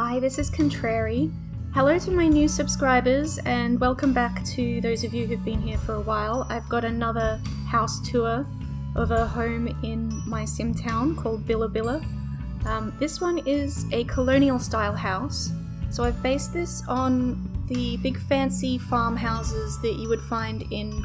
Hi, this is Contrary. Hello to my new subscribers and welcome back to those of you who've been here for a while. I've got another house tour of a home in my sim town called Billa. This one is a colonial style house, so I've based this on the big fancy farmhouses that you would find in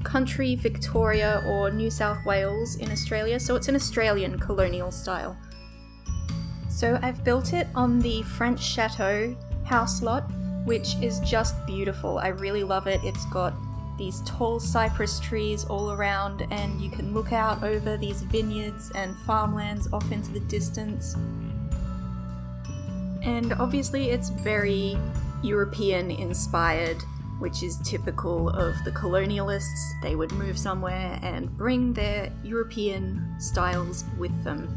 country Victoria or New South Wales in Australia, so it's an Australian colonial style. So I've built it on the French Chateau house lot, which is just beautiful. I really love it. It's got these tall cypress trees all around and you can look out over these vineyards and farmlands off into the distance. And obviously it's very European inspired, which is typical of the colonialists. They would move somewhere and bring their European styles with them.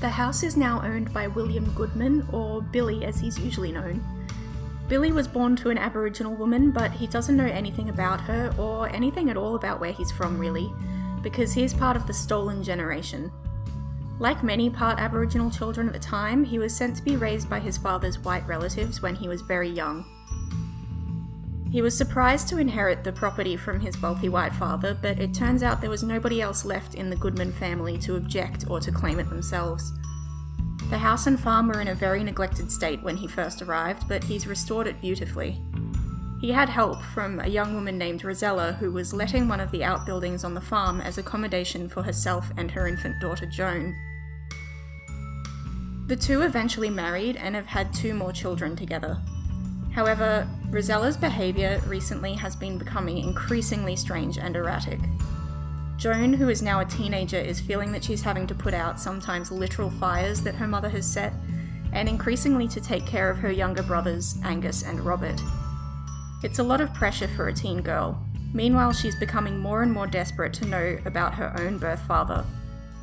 The house is now owned by William Goodman, or Billy as he's usually known. Billy was born to an Aboriginal woman, but he doesn't know anything about her, or anything at all about where he's from really, because he's part of the stolen generation. Like many part Aboriginal children at the time, he was sent to be raised by his father's white relatives when he was very young. He was surprised to inherit the property from his wealthy white father, but it turns out there was nobody else left in the Goodman family to object or to claim it themselves. The house and farm were in a very neglected state when he first arrived, but he's restored it beautifully. He had help from a young woman named Rosella who was letting one of the outbuildings on the farm as accommodation for herself and her infant daughter Joan. The two eventually married and have had 2 more children together. However, Rosella's behaviour recently has been becoming increasingly strange and erratic. Joan, who is now a teenager, is feeling that she's having to put out sometimes literal fires that her mother has set, and increasingly to take care of her younger brothers, Angus and Robert. It's a lot of pressure for a teen girl. Meanwhile, she's becoming more and more desperate to know about her own birth father.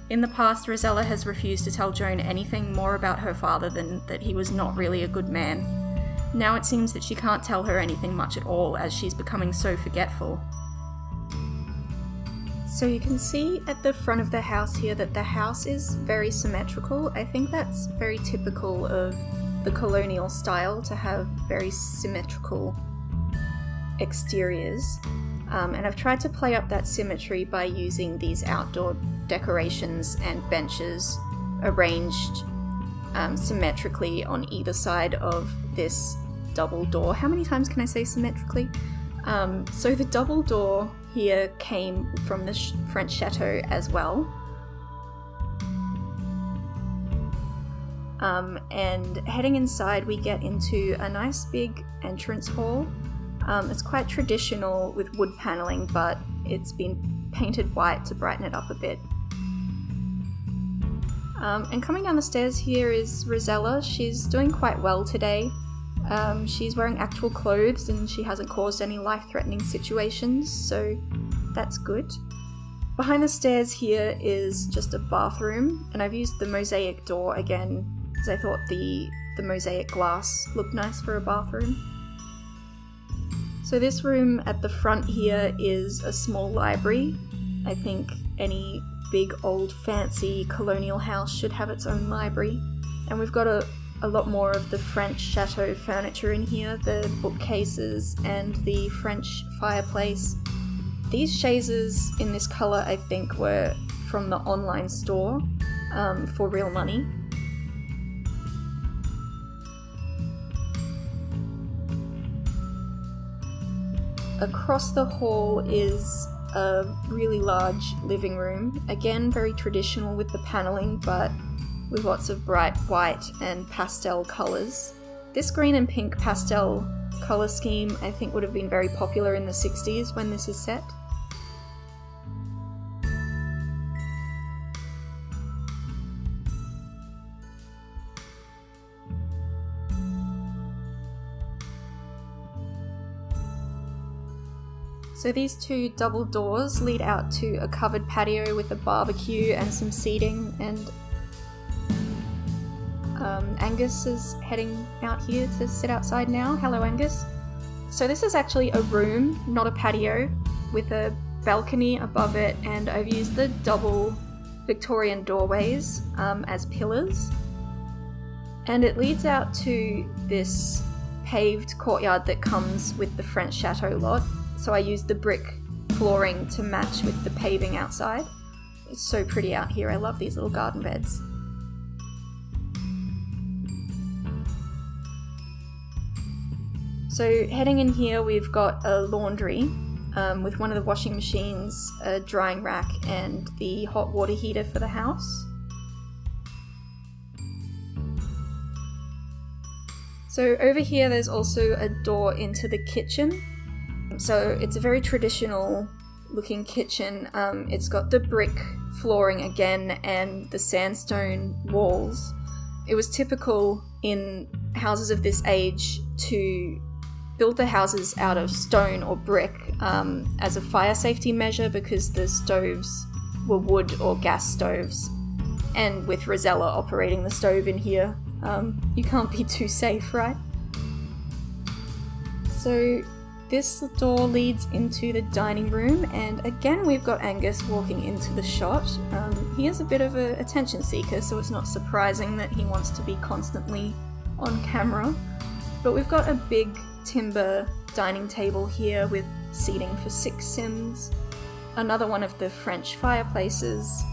In the past, Rosella has refused to tell Joan anything more about her father than that he was not really a good man. Now it seems that she can't tell her anything much at all as she's becoming so forgetful. So you can see at the front of the house here that the house is very symmetrical. I think that's very typical of the colonial style to have very symmetrical exteriors. And I've tried to play up that symmetry by using these outdoor decorations and benches arranged symmetrically on either side of this double door. How many times can I say symmetrically? So the double door here came from the French Chateau as well. And heading inside we get into a nice big entrance hall. It's quite traditional with wood paneling, but it's been painted white to brighten it up a bit. And coming down the stairs here is Rosella. She's doing quite well today. She's wearing actual clothes and she hasn't caused any life-threatening situations, so that's good. Behind the stairs here is just a bathroom, and I've used the mosaic door again because I thought the mosaic glass looked nice for a bathroom. So this room at the front here is a small library. I think any big old fancy colonial house should have its own library. And we've got a lot more of the French Chateau furniture in here, the bookcases and the French fireplace. These chaises in this colour I think were from the online store for real money. Across the hall is a really large living room, again very traditional with the paneling but with lots of bright white and pastel colours. This green and pink pastel colour scheme I think would have been very popular in the 60s when this is set. So these 2 double doors lead out to a covered patio with a barbecue and some seating, and Angus is heading out here to sit outside now. Hello, Angus. So this is actually a room, not a patio, with a balcony above it, and I've used the double Victorian doorways as pillars. And it leads out to this paved courtyard that comes with the French Chateau lot. So I used the brick flooring to match with the paving outside. It's so pretty out here. I love these little garden beds. So heading in here, we've got a laundry with one of the washing machines, a drying rack, and the hot water heater for the house. So over here there's also a door into the kitchen. So it's a very traditional looking kitchen. It's got the brick flooring again and the sandstone walls. It was typical in houses of this age to build the houses out of stone or brick as a fire safety measure because the stoves were wood or gas stoves. And with Rosella operating the stove in here, you can't be too safe, right? So this door leads into the dining room, and again we've got Angus walking into the shot. He is a bit of an attention seeker, so it's not surprising that he wants to be constantly on camera. But we've got a big timber dining table here with seating for 6 Sims, another one of the French fireplaces,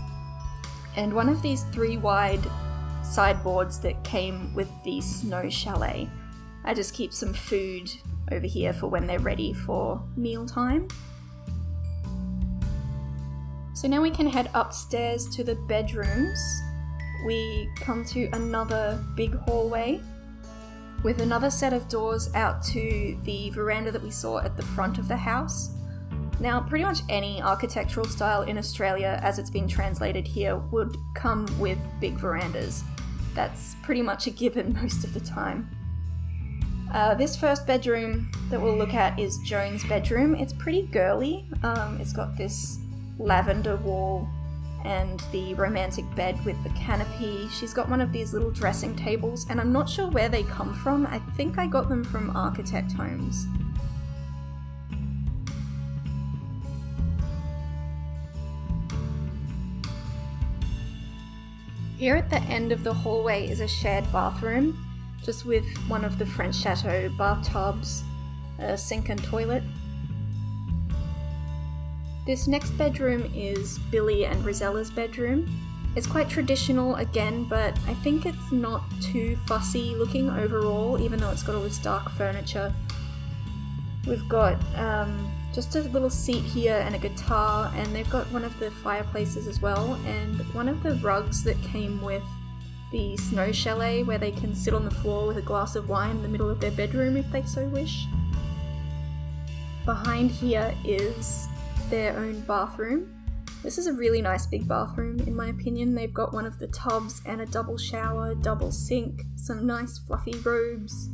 and one of these 3-wide sideboards that came with the snow chalet. I just keep some food over here for when they're ready for mealtime. So now we can head upstairs to the bedrooms. We come to another big hallway with another set of doors out to the veranda that we saw at the front of the house. Now, pretty much any architectural style in Australia, as it's been translated here, would come with big verandas. That's pretty much a given most of the time. This first bedroom that we'll look at is Joan's bedroom. It's pretty girly. It's got this lavender wall and the romantic bed with the canopy. She's got one of these little dressing tables, and I'm not sure where they come from. I think I got them from Architect Homes. Here at the end of the hallway is a shared bathroom, just with one of the French Chateau bathtubs, a sink and toilet. This next bedroom is Billy and Rosella's bedroom. It's quite traditional again, but I think it's not too fussy looking overall, even though it's got all this dark furniture. We've got just a little seat here and a guitar, and they've got one of the fireplaces as well, and one of the rugs that came with the snow chalet where they can sit on the floor with a glass of wine in the middle of their bedroom if they so wish. Behind here is their own bathroom. This is a really nice big bathroom in my opinion. They've got one of the tubs and a double shower, double sink, some nice fluffy robes.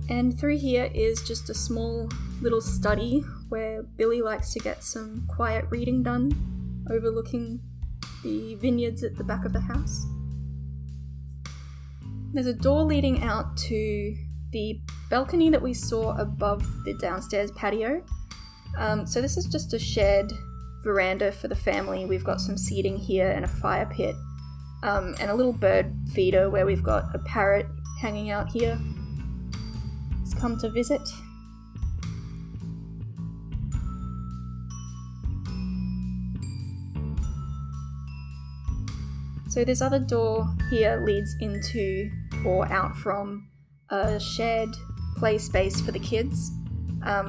And through here is just a small little study where Billy likes to get some quiet reading done, overlooking the vineyards at the back of the house. There's a door leading out to the balcony that we saw above the downstairs patio. So this is just a shared veranda for the family. We've got some seating here and a fire pit, and a little bird feeder where we've got a parrot hanging out here. It's come to visit. So this other door here leads into or out from a shared play space for the kids.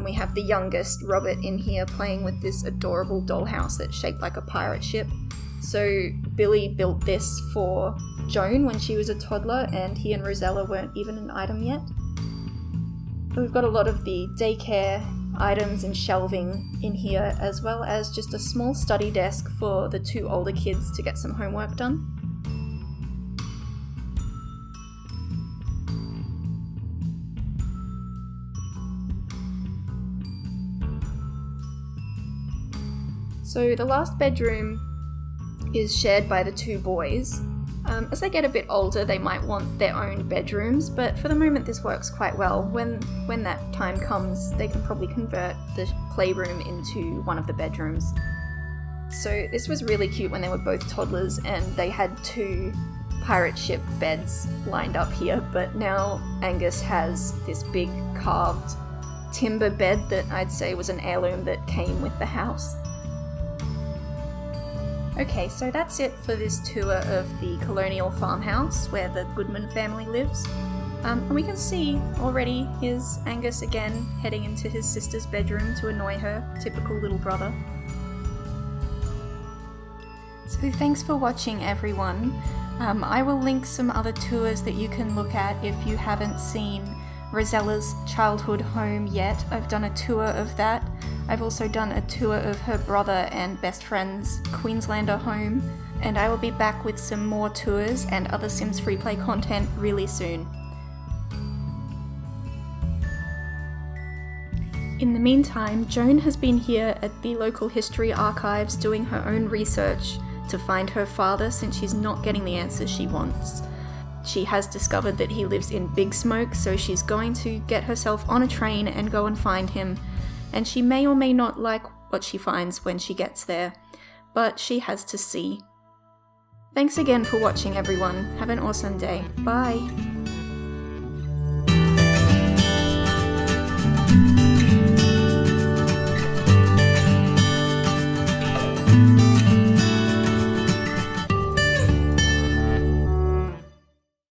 We have the youngest, Robert, in here playing with this adorable dollhouse that's shaped like a pirate ship. So Billy built this for Joan when she was a toddler, and he and Rosella weren't even an item yet. We've got a lot of the daycare items and shelving in here, as well as just a small study desk for the 2 older kids to get some homework done. So the last bedroom is shared by the 2 boys. As they get a bit older, they might want their own bedrooms, but for the moment this works quite well. When that time comes, they can probably convert the playroom into one of the bedrooms. So this was really cute when they were both toddlers and they had 2 pirate ship beds lined up here, but now Angus has this big carved timber bed that I'd say was an heirloom that came with the house. Okay, so that's it for this tour of the Colonial farmhouse where the Goodman family lives. And we can see already here's Angus again heading into his sister's bedroom to annoy her, typical little brother. So thanks for watching, everyone. I will link some other tours that you can look at if you haven't seen Rosella's childhood home yet. I've done a tour of that. I've also done a tour of her brother and best friend's Queenslander home, and I will be back with some more tours and other Sims Freeplay content really soon. In the meantime, Joan has been here at the local history archives doing her own research to find her father since she's not getting the answers she wants. She has discovered that he lives in Big Smoke, so she's going to get herself on a train and go and find him, and she may or may not like what she finds when she gets there, but she has to see. Thanks again for watching, everyone. Have an awesome day. Bye!